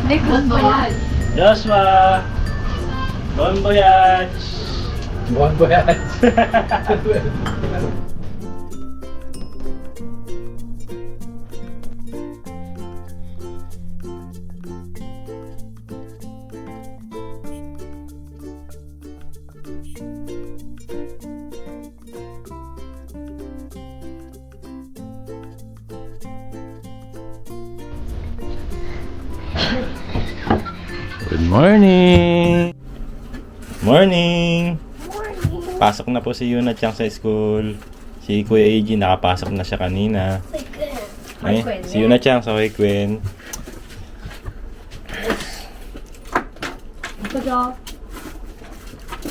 Bon voyage. Joshua! Bon voyage! Bon voyage. Good morning! Morning! Pasok na po si Yuna Chang sa school. Si Kuya AJ nakapasok na siya kanina. Ay, si Yuna Chang sa Kuya Queen.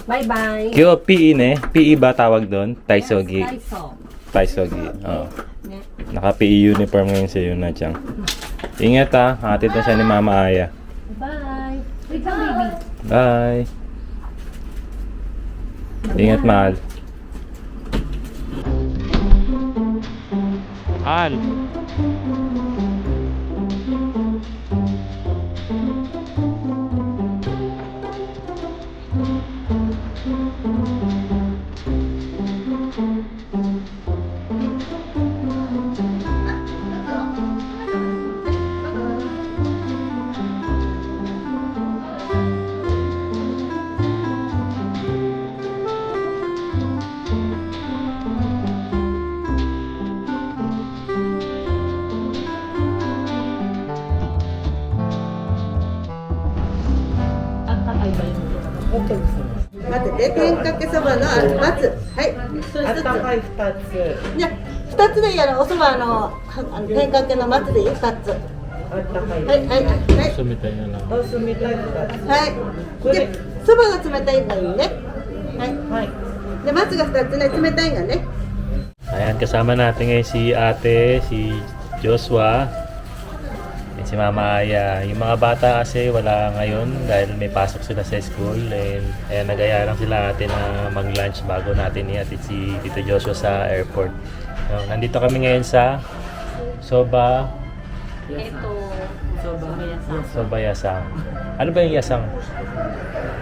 Bye-bye. Kyo, PE ne? PE ba tawag doon? Taisogi. Taiso. Taisogi. Oo. Naka-PE uniform ngayon si Yuna Chang. Ingat ha. Hatid na siya ni Mama Aya. Bye. Wait lang, baby. Bye. Ingat, mahal. Al.待ってね、天かけそばの松。はい。それ一つ。かい2つ。いや、二つでいいやろ。おそば天かけの松でいい二つ。あったかい。はいはいはい。Sumit tayo na lang. お酢みたい2つ。はい。で、そばが冷たいのいいね。はい。はい。で、松が二つね、冷たいがね。 Ayan, kasama natin ngayon si ate, si Joshua, at si Mama Aya. Yung mga bata kasi wala ngayon dahil may pasok sila sa school. And ayan, nag-aya lang sila ate na mag-lunch bago natin ihatid si Tito Joshua sa airport. So, nandito kami ngayon sa Soba, Ito. Soba Yasang. Ano ba yung Yasang?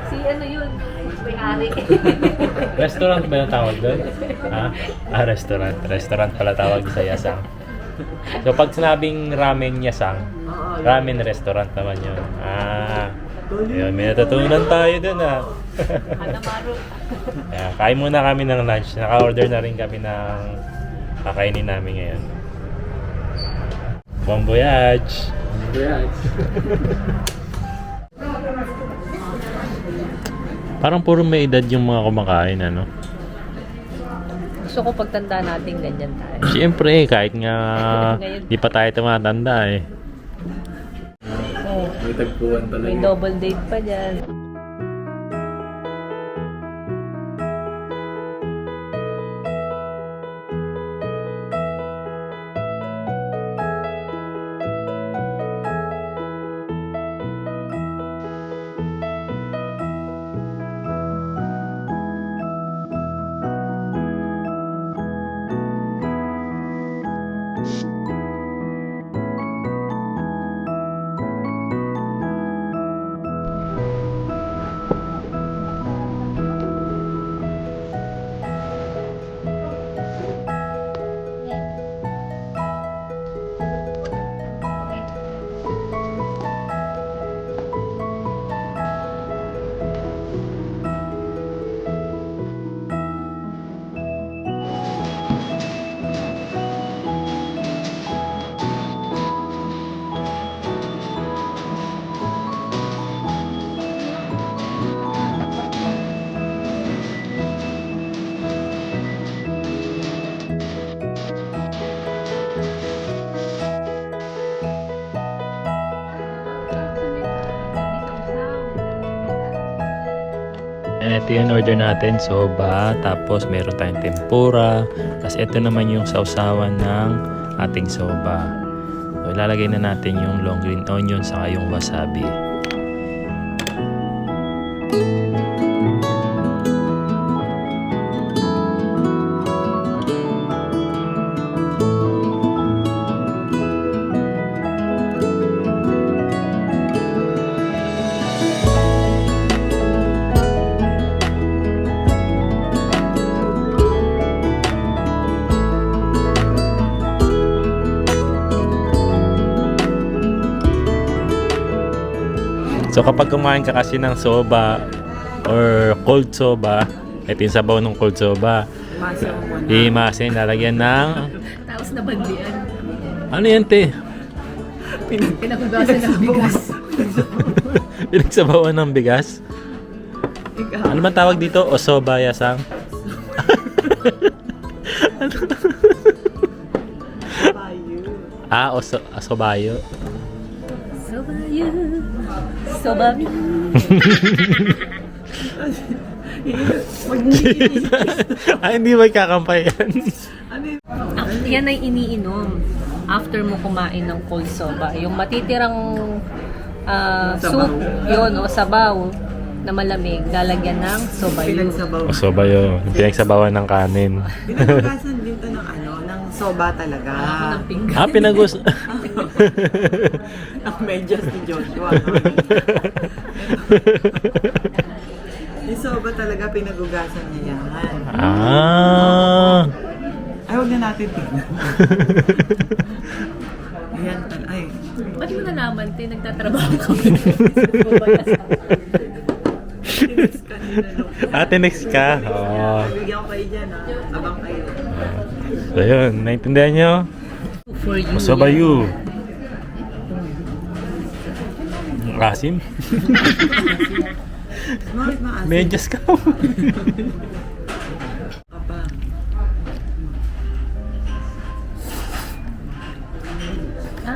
Si ano yun? May-ari. Restaurant ba yung tawag doon? Ha? Restaurant. Restaurant pala tawag sa Yasang. So pag sinabing ramen Yasang, ramen restaurant naman yun. Ayun, may natutunan tayo doon Hanamaru. Ayan, kain muna kami ng lunch. Naka-order na rin kami ng kakainin namin ngayon. Bon voyage! Parang puro may edad yung mga kumakain, ano? Gusto ko pagtanda natin ganyan tayo. Siyempre, kahit nga di pa tayo tumatanda eh. Oh, May tagpuan talaga. may double date pa dyan. And ito yung order natin, soba, tapos meron tayong tempura, tapos ito naman yung sausawan ng ating soba. So, ilalagay na natin yung long green onion saka yung wasabi. So kapag kumain ka kasi ng soba or cold soba, ito yung sabaw ng cold soba. Masa mo muna. Imasin, lalagyan ng... Tapos nabandian. Ano yan, te? Pinagugasan ng bigas. Pinagsabawan ng bigas? Ikaw. Ano man tawag dito? Osobayasang? Asobayo. Sobayo. Sobayo. Ay, hindi ba kakampay yan? Yan ay iniinom after mo kumain ng cold soba. Yung matitirang soup, yun, o sabaw na malamig, lalagyan ng sobayo. Pinagsabaw. Osobayo. Yung pinagsabawan ng kanin. Pinagugasan dito ng ng soba talaga. Ako ng pinggan. Pinagus... Ang medyas ni Joshua. Yung soba talaga pinagugasan niya yan. Ay, huwag na natin tignan. Ayan, ay. Ba't mo nalaman, te? Nagtatrabaho kami. Tinis kanina nung. Tinext ka? Oo. Bigyan ko kayo dyan, abang kayo. So yun, naintindihan nyo? For you. Osobayo. Asim? Mas maasin. Medyas ka. Papa.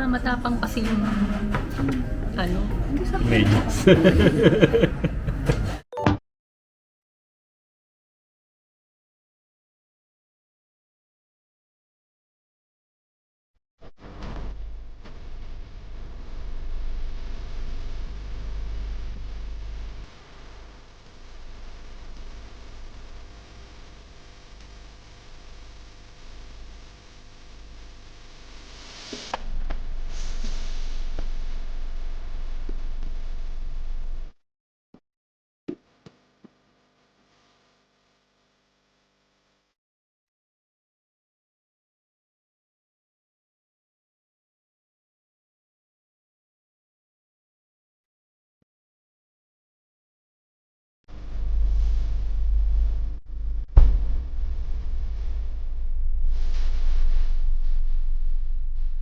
Matapang kasi yung ano. Medyas.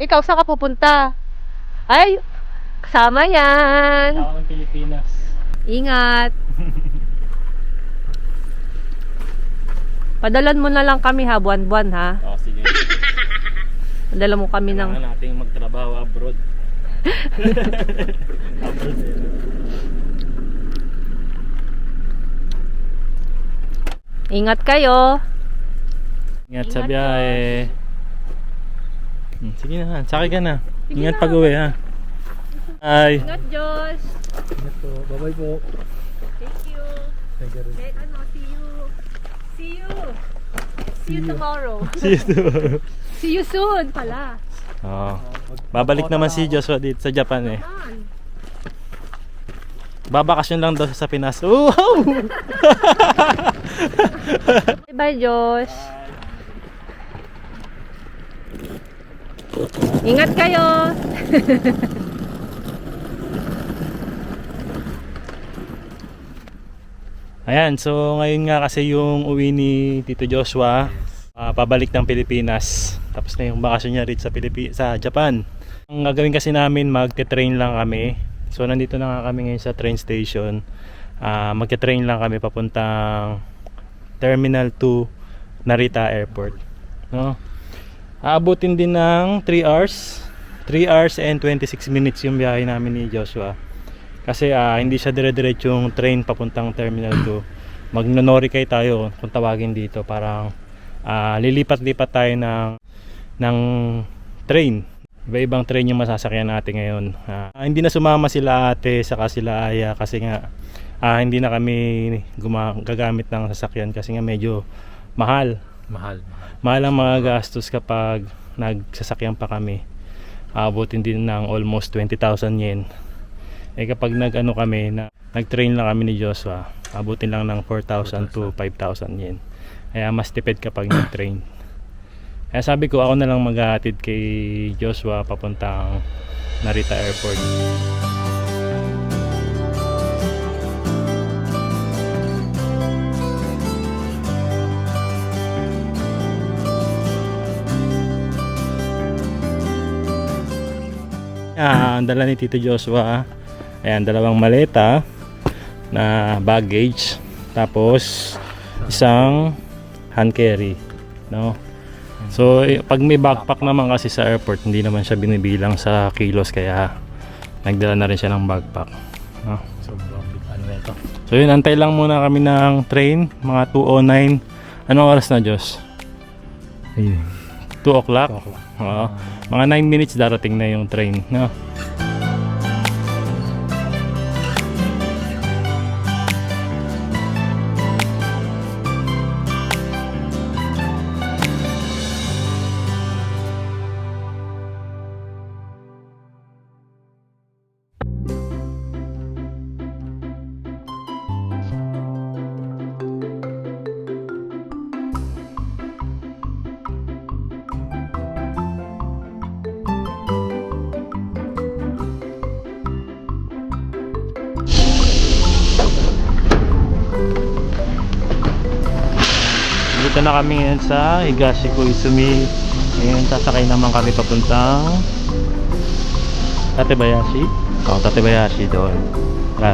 Ikaw, saan ka pupunta? Ay, kasama yan. Ako ng Pilipinas. Ingat. Padalan mo na lang kami ha, buwan-buwan ha. Oo, sige. Padala mo kami ng... Kailangan nating magtrabaho abroad. Abroad eh. Ingat kayo. Ingat sa biyahe. Sige na, sakay ka na. Ingat pag-uwi ha. Bye. Ingat, Josh. Ingat po. Bye-bye po. Thank you. Thank you. See you. See you. See you tomorrow. See you tomorrow. See you soon pala. Oo. Babalik naman si Joshua dito sa Japan eh. Man. Babakasyon lang daw sa Pinas. Wow! Bye, Josh. Ingat kayo. Ayan, so ngayon nga kasi yung uwi ni Tito Joshua, pabalik ng Pilipinas. Tapos na yung bakasyon niya rito sa Japan. Ang gagawin kasi namin, magte-train lang kami. So nandito na nga kami ngayon sa train station. Magte-train lang kami papuntang Terminal 2 Narita Airport. No? Aabutin din ng 3 hours. 3 hours and 26 minutes yung biyahe namin ni Joshua. Kasi hindi siya dire-diretsong train papuntang Terminal 2. Magno-Norikay tayo kung tawagin dito. Parang lilipat-lipat tayo ng train. Iba-ibang train yung masasakyan natin ngayon. Hindi na sumama sila ate saka sila Aya kasi nga hindi na kami gagamit ng sasakyan kasi nga medyo mahal. Mahal ang mga gastos kapag nagsasakyan pa kami. Abutin din ng almost 20,000 yen. Kapag nag-train lang kami ni Joshua, abutin lang ng 4,000 to 5,000 yen. Kaya mas tipid kapag nag-train. Kaya sabi ko ako na lang maghahatid kay Joshua papuntang Narita Airport. ang dala ni Tito Joshua. Ayan, dalawang maleta na baggage. Tapos isang hand carry, no? So pag may backpack naman kasi sa airport, hindi naman siya binibilang sa kilos, kaya nagdala na rin siya ng backpack, no? So yun, antay lang muna kami ng train, mga 2:09. Anong oras na, Diyos? 2 o'clock? Oo. Mga 9 minutes darating na yung train, no? Dito na kami ngayon sa Higashi Koizumi. Ngayon sasakay naman kami papuntang Tatebayashi. Tatebayashi doon. Tara.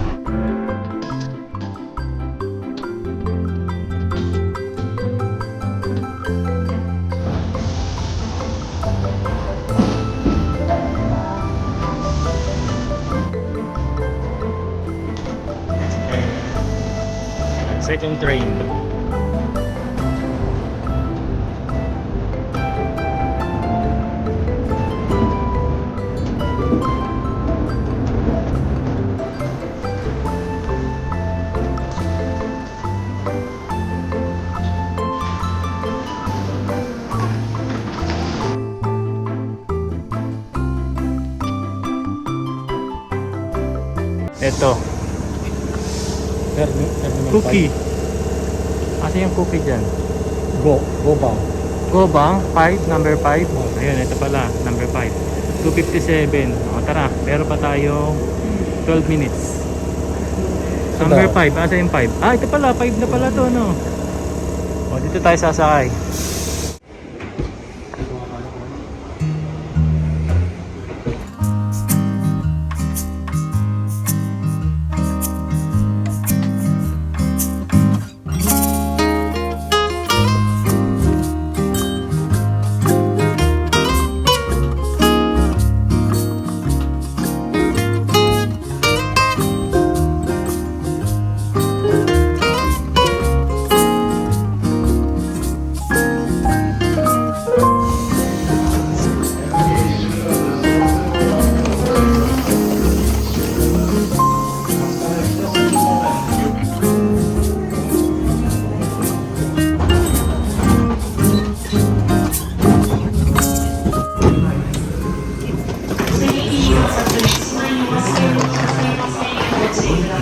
Second train. Ito. Cookie. Asa yung cookie dyan? Gobang. Gobang, 5, number 5. Ayun, ito pala, number 5. 257. O tara, meron pa tayong 12 minutes. Number 5, asa yung 5? Ah, ito pala, 5 na pala to, no? O, dito tayo sasakay.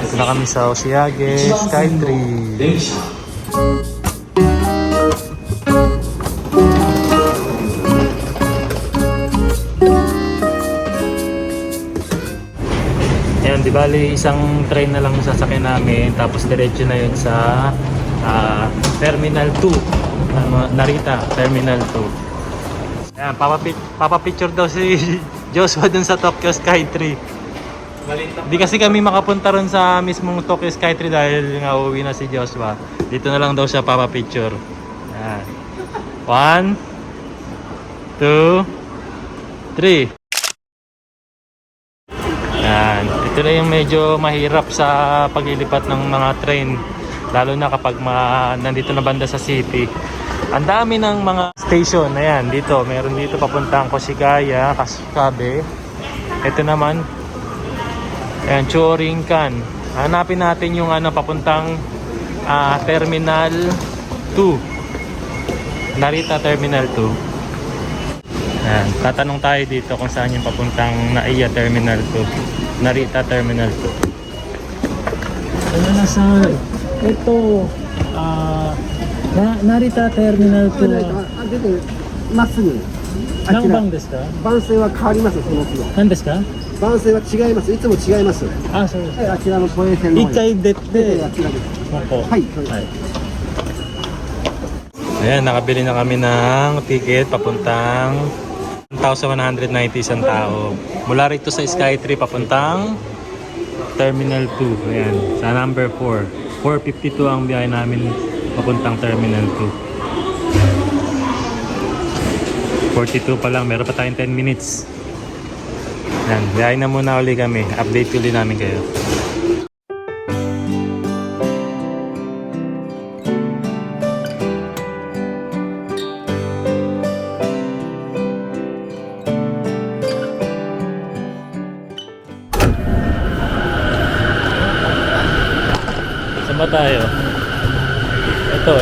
Dito na kami sa Oshiage Skytree. Ayan, di bali isang train na lang sasakyan namin, tapos diretso na yun sa Terminal 2, Narita Terminal 2. Ayan, papapicture daw si Joshua dun sa Tokyo Skytree. Hindi kasi kami makapunta ron sa mismong Tokyo Skytree dahil nga uwi na si Joshua. Dito na lang daw siya papapicture. Ayan. 1, 2, 3. Ayan. Ito na yung medyo mahirap sa paglilipat ng mga train, lalo na kapag nandito na banda sa city. Ang dami ng mga station. Ayan, dito. Meron dito papuntang Koshigaya, Kasukabe. Ito naman, ayan, Chorinkan. Hanapin natin yung papuntang Terminal 2. Narita Terminal 2. Ayan, tatanong tayo dito kung saan yung papuntang Naiya Terminal 2. Narita Terminal 2. Ano na sa ito, Narita Terminal 2出てまっすぐあちら何番ですか？番線は変わりますその次は何ですか？番線は違いますいつも違いますあ、そうです。あちらの都営線の方に一回出出ててあちらですここ。はいそうです、はい。 Ayan, nakabili na kami ng ticket papuntang 1,190 isang tao. Mula rito sa Skytree papuntang Terminal 2. Ayan, sa number 4. 452 ang biyahe namin papuntang Terminal 2. 42 pa lang, meron pa tayong 10 minutes. Ayan, biyahe na muna uli kami. Update ulit namin kayo. Saan ba tayo? Ito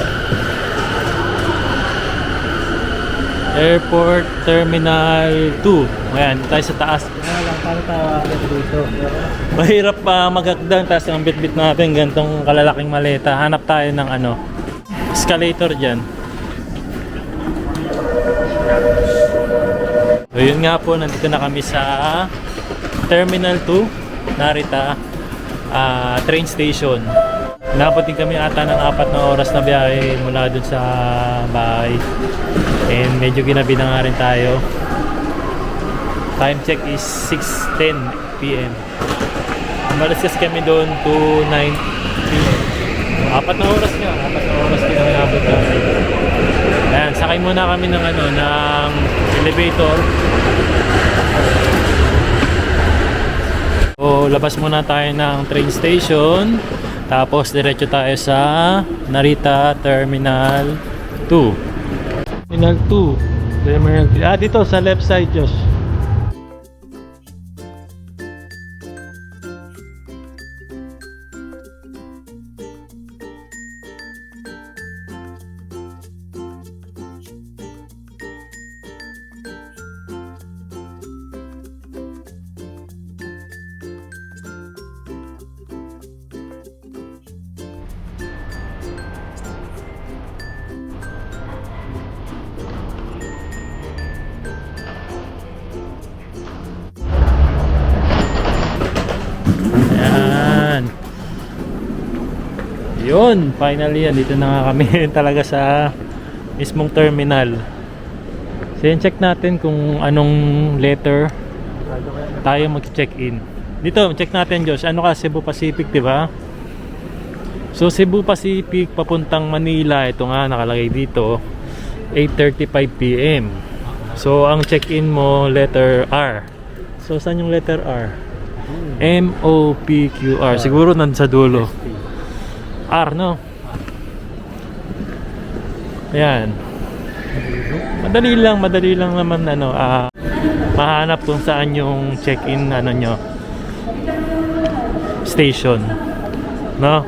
Airport Terminal 2. Ayan, tayo sa taas. Paano tayo dito? Mahirap pa maghagdan, tapos ang bit-bit natin gantong kalalaking maleta. Hanap tayo ng escalator dyan. So yun nga po, nandito na kami sa Terminal 2 Narita train station. Napating kami ata ng 4 na oras na biyahe mula dun sa bahay. And medyo ginabi na nga rin tayo. Time check is 6:10 PM. Umalis kasi kami doon to 9 PM. 4 na oras nga. 4 na oras pinangabot namin. Ayan, sakay muna kami ng ng elevator. So, labas muna tayo ng train station. Tapos diretso tayo sa Narita Terminal 2. Terminal 2. Terminal 3. Dito sa left side, Josh. Ayan. Yun, finally yan. Dito na nga kami talaga sa mismong terminal. So yun, check natin kung anong letter tayo mag-check-in. Dito, check natin, Josh. Ano ka, Cebu Pacific, di ba? So Cebu Pacific papuntang Manila, ito nga nakalagay dito, 8:35 PM. So ang check-in mo, letter R. So saan yung letter R? MOPQR. Siguro nandun sa dulo. R, no? Ayan. Madali lang naman mahanap kung saan yung check-in nyo station. No?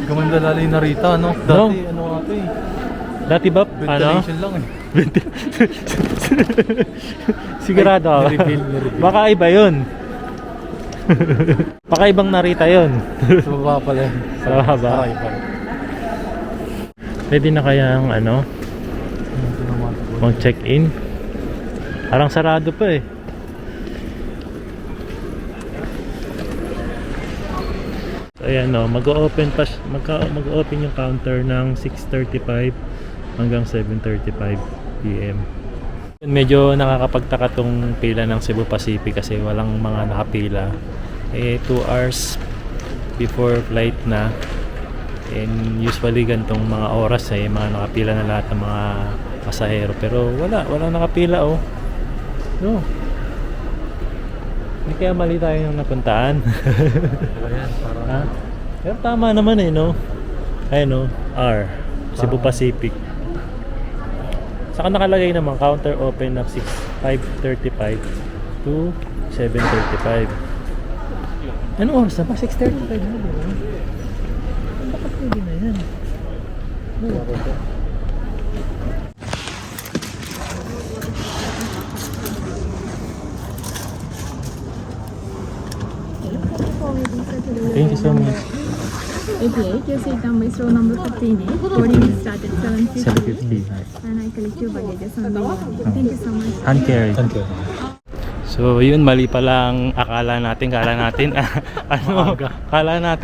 Gumanda lalo yung Narita, no? No? Dati, Dati ba? ventilation lang eh. Sigurado ako. Nireveal. Baka iba yun. Baka ibang Narita yun. Sa baba pala. Sa baba. Pwede na kayang mag-check-in? Parang sarado pa eh. So ayan mag-open yung counter ng 6:35 hanggang 7:35 PM. Medyo nakakapagtaka tong pila ng Cebu Pacific kasi walang mga nakapila. 2 hours before flight na. And usually gantong mga oras mga nakapila na lahat ng mga pasahero. Pero wala nakapila oh. No. Hindi kaya mali tayo yung napuntaan. Ha? Pero tama naman no? Ayun R. Cebu Pacific. Saka nakalagay naman counter open of 5:35 to 7:35. Anong oras na ba? 6:35 na ba? Bakit pwede na yan? Thank you so much. 88, your seat number is row number 15A. Boarding will start at 7:50. 7:50. And I collect your baggages on the way. Thank you so much. Hand carry. So yun, mali pala ang akala natin kala natin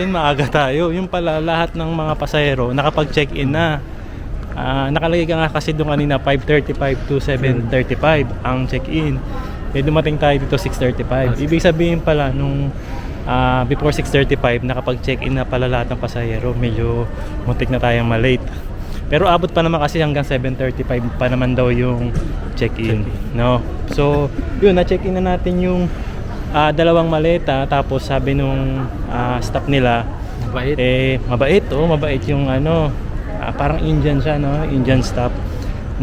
maaga tayo. Yung pala lahat ng mga pasahero nakapag-check-in na. Nakalagay ka nga kasi doon kanina 5:35 to 7:35 ang check-in. Eh dumating tayo dito 6:35. Ibig sabihin pala nung before 6:35 nakapag-check-in na pala lahat ng pasahero. Medyo muntik na tayong malate. Pero abot pa naman kasi hanggang 7:35 pa naman daw yung check-in, no? So, yun, na-check-in na natin yung dalawang maleta. Tapos sabi nung staff nila, mabait, mabait yung parang Indian siya, no? Indian staff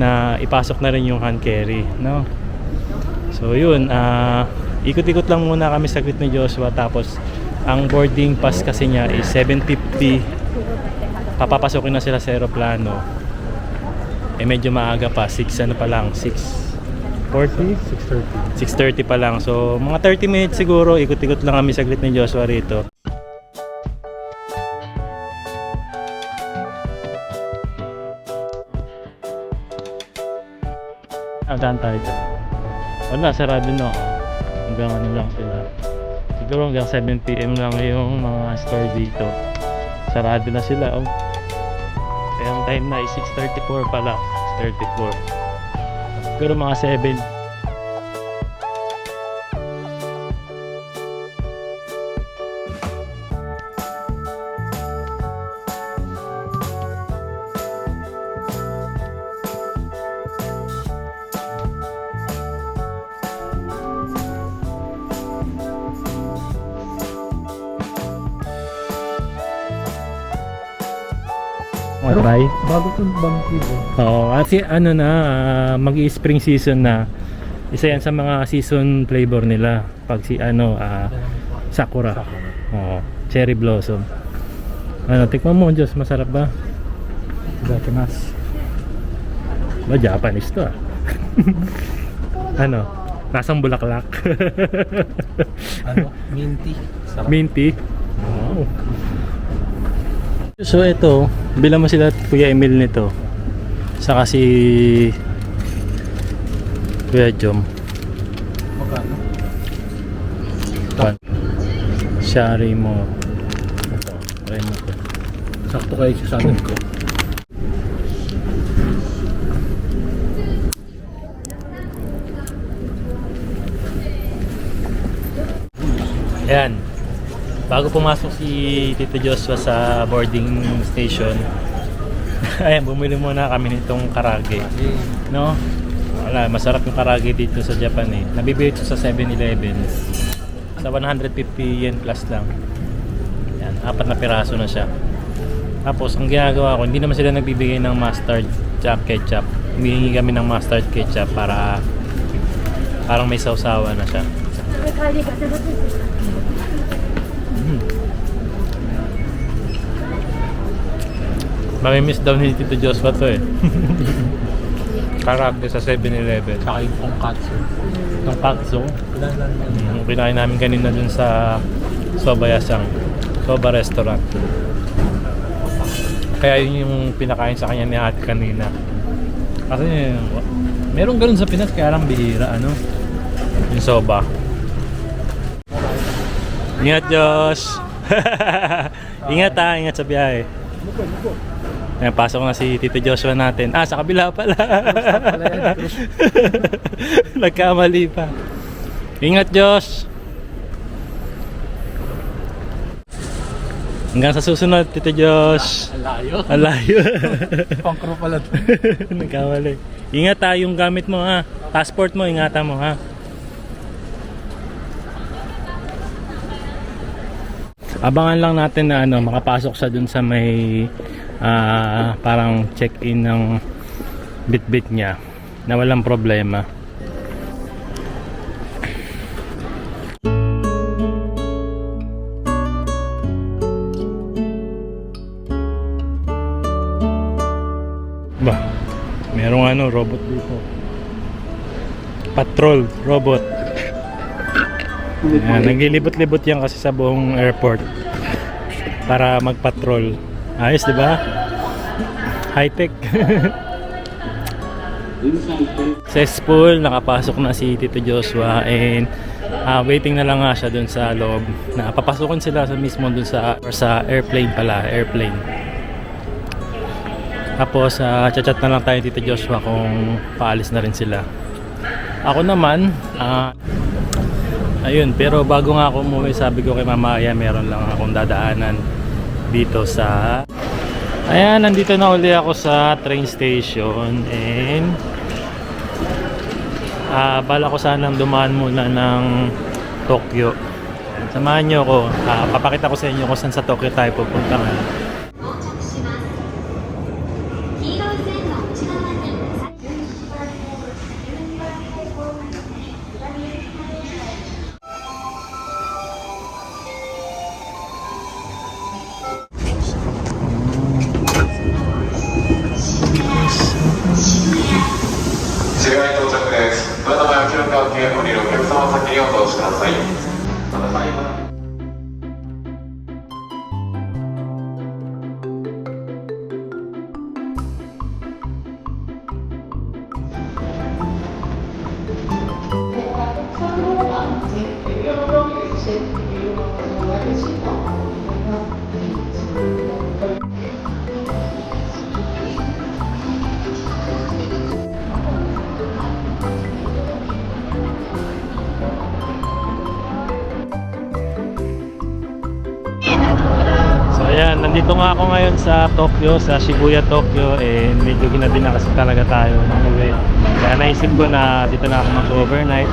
na ipasok na rin yung hand carry, no? So yun, ikot-ikot lang muna kami sa saglit ni Joshua. Tapos ang boarding pass kasi niya is 7:50. Papapasokin na sila sa aeroplano. Eh medyo maaga pa, 6:40, 6:30 pa lang. So mga 30 minutes siguro, ikot-ikot lang kami sa saglit ni Joshua rito. Daan tayo. Wala, sarado na. Hanggang ano lang sila. Siguro hanggang 7 PM lang yung mga store dito. Sarado na sila. Kaya ang time na is 6:34 pala. 6:34. Pero mga 7. Try? Bago itong bangkit. Oo, kasi mag-spring season na. Isa yan sa mga season flavor nila. Pag sakura. Oo, cherry blossom. Tikman mo, Diyos, masarap ba? Gatimas. Ba, Japanese to Nasang bulaklak. Minty. Sarap. Minty. Wow. So ito, bilang mo sila Kuya Emil nito. Saka si Kuya Jom. Magkano? Shari mo. Ito, try mo ito. Sakto kayo sa amin ko. Ayan. Bago pumasok si Tito Joshua sa boarding station, ayan, bumili muna kami nitong karage. No? Wala, masarap yung karage dito sa Japan eh. Nabibili ito sa 7-Eleven. Sa 150 yen plus lang. Ayan, 4 na piraso na siya. Tapos, ang ginagawa ko, hindi naman sila nagbibigay ng mustard ketchup. Humihingi kami ng mustard ketchup para parang may sausawa na siya. Mamimiss daw ni Tito Joshua to eh. Karage sa 7-Eleven. Saka yung tonkatsu. Tonkatsu. Kinain namin kanina dun sa Sobayasang Soba restaurant. Kaya yun yung pinakain sa kanya ni Ate kanina. Kasi meron ganun sa Pinas, kaya lang bihira yung soba. Ingat, Josh! Ingat ingat sa biyahe. Ayan, pasok na si Tito Joshua natin. Sa kabila pala. Nagkamali pa. Ingat, Josh! Hanggang sa susunod, Tito Josh. Alayo. Alayo. Pang-crew pala to. Nagkamali. Ingat yung gamit mo ha. Passport mo, ingatan mo ha. Abangan lang natin na makapasok siya dun sa may parang check-in ng bit-bit niya na walang problema. Ba, merong robot dito. Patrol robot. Ayan, naglilibot-libot yan kasi sa buong airport para magpatrol. Ayos, di ba? High-tech. Successful, nakapasok na si Tito Joshua and waiting na lang nga siya dun sa loob. Papasukin sila sa mismo dun sa airplane pala, airplane. Tapos chat na lang tayo Tito Joshua kung paalis na rin sila. Ako naman, ayun, pero bago nga ako umuwi, sabi ko kay Mama Aya, meron lang akong dadaanan dito sa... Ayan, nandito na uli ako sa train station and bala ko sanang dumaan muna ng Tokyo. Samahan nyo ako, papakita ko sa inyo kung saan sa Tokyo tayo pupunta ngayon. So ayan, nandito nga ako ngayon sa Tokyo, sa Shibuya, Tokyo, and medyo ginabi na kasi talaga tayo ng uwi. Kaya naisip ko na dito na ako mag-overnight.